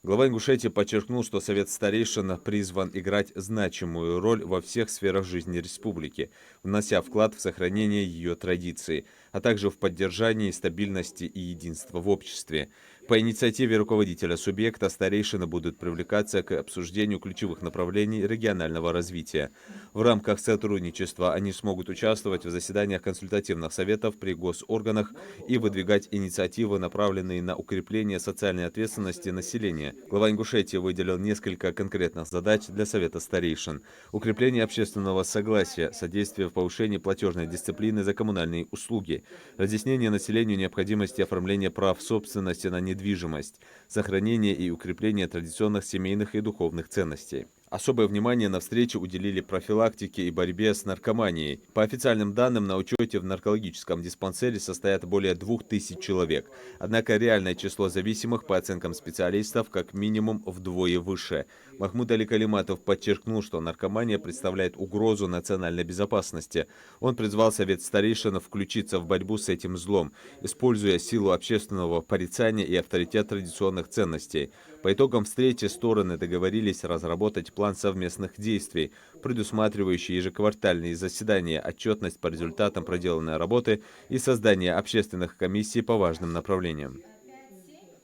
Глава Ингушетии подчеркнул, что Совет Старейшин призван играть значимую роль во всех сферах жизни республики, внося вклад в сохранение ее традиций, а также в поддержании стабильности и единства в обществе. По инициативе руководителя субъекта старейшины будут привлекаться к обсуждению ключевых направлений регионального развития. В рамках сотрудничества они смогут участвовать в заседаниях консультативных советов при госорганах и выдвигать инициативы, направленные на укрепление социальной ответственности населения. Глава Ингушетии выделил несколько конкретных задач для Совета старейшин. Укрепление общественного согласия, содействие в повышении платежной дисциплины за коммунальные услуги, разъяснение населению необходимости оформления прав собственности на недвижимость, сохранение и укрепление традиционных семейных и духовных ценностей. Особое внимание на встрече уделили профилактике и борьбе с наркоманией. По официальным данным, на учете в наркологическом диспансере состоят более 2000 человек. Однако реальное число зависимых, по оценкам специалистов, как минимум вдвое выше. Махмуд Али Калиматов подчеркнул, что наркомания представляет угрозу национальной безопасности. Он призвал Совет старейшин включиться в борьбу с этим злом, используя силу общественного порицания и авторитет традиционных ценностей. По итогам встречи стороны договорились разработать план совместных действий, предусматривающий ежеквартальные заседания, отчетность по результатам проделанной работы и создание общественных комиссий по важным направлениям.